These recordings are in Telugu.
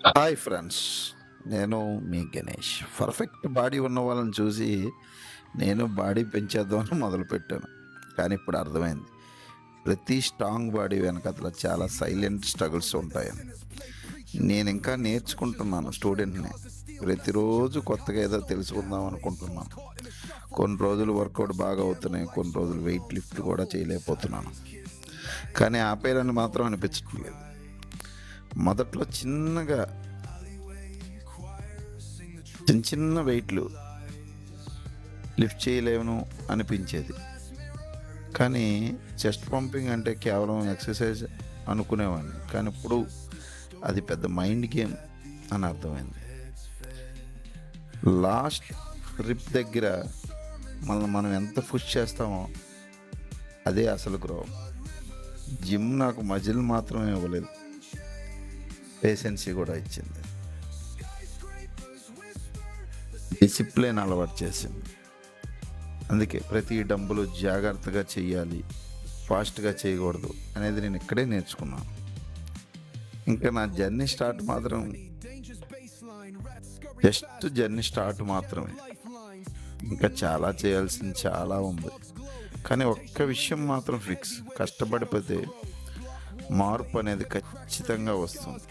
Hi friends. నేను మీ గణేష్. పర్ఫెక్ట్ బాడీ ఉన్న వాళ్ళని చూసి నేను బాడీ పెంచేద్దామని మొదలుపెట్టాను. కానీ ఇప్పుడు అర్థమైంది. ప్రతి స్ట్రాంగ్ బాడీ వెనకాతల చాలా సైలెంట్ స్ట్రగుల్స్ ఉంటాయని. నేనింకా నేర్చుకుంటున్నాను స్టూడెంట్‌ని. ప్రతిరోజు కొత్తగా ఏదో తెలుసుకుందాం అనుకుంటున్నాను. కొన్ని రోజులు వర్కౌట్ బాగా అవుతున్నాయి. కొన్ని రోజులు వెయిట్ లిఫ్ట్ కూడా చేయలేకపోతున్నాను. కానీ ఆపేయాలని మాత్రం అనిపించడం లేదు. మొదట్లో చిన్న చిన్న వెయిట్లు లిఫ్ట్ చేయలేను అనిపించేది. కానీ చెస్ట్ పంపింగ్ అంటే కేవలం ఎక్సర్సైజ్ అనుకునేవాడిని. కానీ ఇప్పుడు అది పెద్ద మైండ్ గేమ్ అని అర్థమైంది. లాస్ట్ రిప్ దగ్గర మనం ఎంత పుష్ చేస్తామో అదే అసలు గ్రో. జిమ్ నాకు మజిల్ మాత్రమే ఇవ్వలేదు, పేషెన్సీ కూడా ఇచ్చింది. డిసిప్లిన్ అలవాటు చేసింది. అందుకే ప్రతి డంబులు జాగ్రత్తగా చేయాలి, ఫాస్ట్గా చేయకూడదు అనేది నేను ఇక్కడే నేర్చుకున్నాను. ఇంకా నా జర్నీ స్టార్ట్ మాత్రమే. ఇంకా చాలా చేయాల్సింది చాలా ఉంది. కానీ ఒక్క విషయం మాత్రం ఫిక్స్: కష్టపడిపోతే మార్పు అనేది ఖచ్చితంగా వస్తుంది.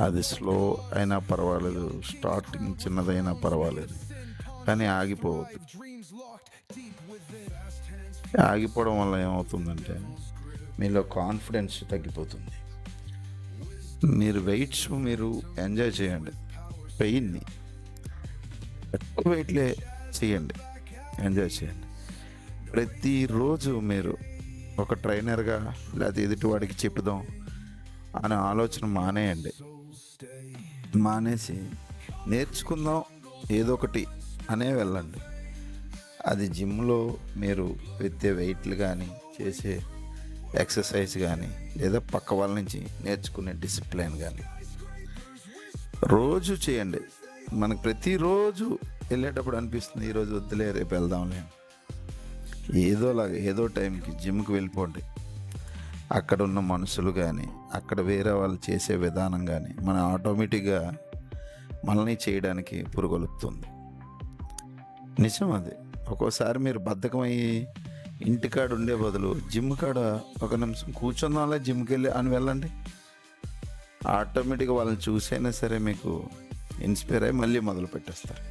అది స్లో అయినా పర్వాలేదు, స్టార్టింగ్ చిన్నదైనా పర్వాలేదు, కానీ ఆగిపోవద్దు. ఆగిపోవడం వల్ల ఏమవుతుందంటే మీలో కాన్ఫిడెన్స్ తగ్గిపోతుంది. మీరు ఎంజాయ్ చేయండి. పెయిన్ని ఎక్కువ వెయిట్లే చేయండి, ఎంజాయ్ చేయండి. ప్రతిరోజు మీరు ఒక ట్రైనర్గా లేకపోతే ఎదుటివాడికి చెప్పుదాం అనే ఆలోచన మానేసి నేర్చుకుందాం ఏదో ఒకటి అనే వెళ్ళండి. అది జిమ్లో మీరు ఎత్తే వెయిట్లు కానీ, చేసే ఎక్సర్సైజ్ కానీ, లేదా పక్క వాళ్ళ నుంచి నేర్చుకునే డిసిప్లిన్ కానీ రోజు చేయండి. మనకు ప్రతిరోజు వెళ్ళేటప్పుడు అనిపిస్తుంది ఈరోజు వద్దులే రేపు వెళ్దాంలే. ఏదో టైంకి జిమ్కి వెళ్ళిపోండి. అక్కడ ఉన్న మనుషులు కానీ, అక్కడ వేరే వాళ్ళు చేసే విధానం కానీ మన ఆటోమేటిక్గా మనల్ని చేయడానికి పురుగొలుపుతుంది. నిజం అది. ఒక్కోసారి మీరు బద్ధకమయ్యి ఇంటికాడ ఉండే బదులు జిమ్ కాడ ఒక నిమిషం కూర్చుందాంలే జిమ్కి వెళ్ళి అని వెళ్ళండి. ఆటోమేటిక్గా వాళ్ళని చూసైనా సరే మీకు ఇన్స్పైర్ అయ్యి మళ్ళీ మొదలు పెట్టేస్తారు.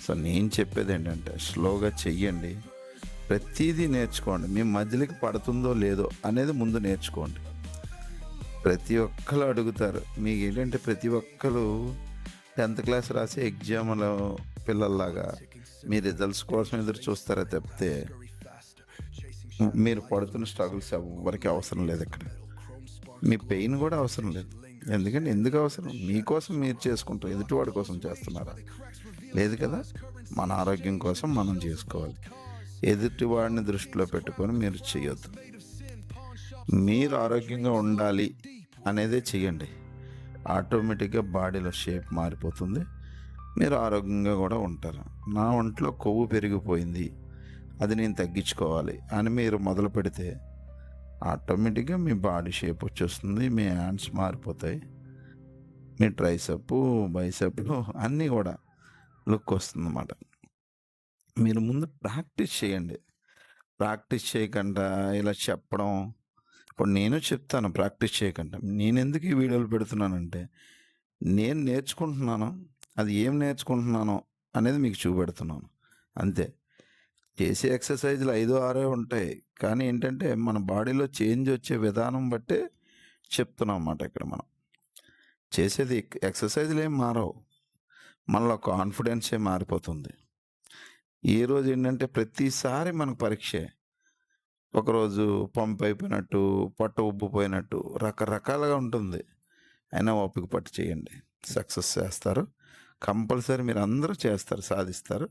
సో నేను చెప్పేది ఏంటంటే స్లోగా చెయ్యండి, ప్రతిదీ నేర్చుకోండి. మీ మధ్యలోకి పడుతుందో లేదో అనేది ముందు నేర్చుకోండి. ప్రతి ఒక్కరు అడుగుతారు. మీకు ఏంటంటే ప్రతి ఒక్కరు 10th క్లాస్ రాసే ఎగ్జామ్లో పిల్లల్లాగా మీ రిజల్ట్స్ కోసం ఎదురు చూస్తారా తప్పితే మీరు పడుతున్న స్ట్రగుల్స్ ఎవరికి అవసరం లేదు. ఇక్కడ మీ పెయిన్ కూడా అవసరం లేదు. ఎందుకు అవసరం? మీకోసం మీరు చేసుకుంటారు, ఎదుటివాడి కోసం చేస్తున్నారా? లేదు కదా. మన ఆరోగ్యం కోసం మనం చేసుకోవాలి. ఎదుటివాడిని దృష్టిలో పెట్టుకొని మీరు చేయొద్దు. మీరు ఆరోగ్యంగా ఉండాలి అనేదే చెయ్యండి. ఆటోమేటిక్గా బాడీలో షేప్ మారిపోతుంది, మీరు ఆరోగ్యంగా కూడా ఉంటారు. నా ఒంట్లో కొవ్వు పెరిగిపోయింది, అది నేను తగ్గించుకోవాలి అని మీరు మొదలు పెడితే ఆటోమేటిక్గా మీ బాడీ షేప్ వచ్చేస్తుంది, మీ హ్యాండ్స్ మారిపోతాయి, మీ ట్రైసెప్ బైసెప్లు అన్నీ కూడా లుక్ వస్తుంది అన్నమాట. మీరు ముందు ప్రాక్టీస్ చేయండి. ప్రాక్టీస్ చేయకుండా ఇలా చెప్పడం, ఇప్పుడు నేను చెప్తాను ప్రాక్టీస్ చేయకుండా. నేను ఎందుకు ఈ వీడియోలు పెడుతున్నానంటే నేను నేర్చుకుంటున్నాను, అది ఏం నేర్చుకుంటున్నానో అనేది మీకు చూపెడుతున్నాను అంతే. చేసే ఎక్సర్సైజులు 5, 6 ఉంటాయి, కానీ ఏంటంటే మన బాడీలో చేంజ్ వచ్చే విధానం బట్టే చెప్తున్నాం అన్నమాట. ఇక్కడ మనం చేసేది ఎక్సర్సైజులు ఏం మారవు, మనలో కాన్ఫిడెన్సే మారిపోతుంది. ఈ రోజు ఏంటంటే ప్రతిసారి మనకు పరీక్షే. ఒకరోజు పంప్ అయిపోయినట్టు, పొట్ట ఉబ్బిపోయినట్టు రకరకాలుగా ఉంటుంది. అయినా ఓపిక పట్టు చేయండి, సక్సెస్ చేస్తారు. కంపల్సరీ మీరు అందరూ చేస్తారు, సాధిస్తారు.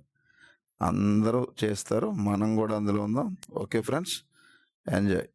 అందరూ చేస్తారు, మనం కూడా అందులో ఉందాం. Okay friends, enjoy.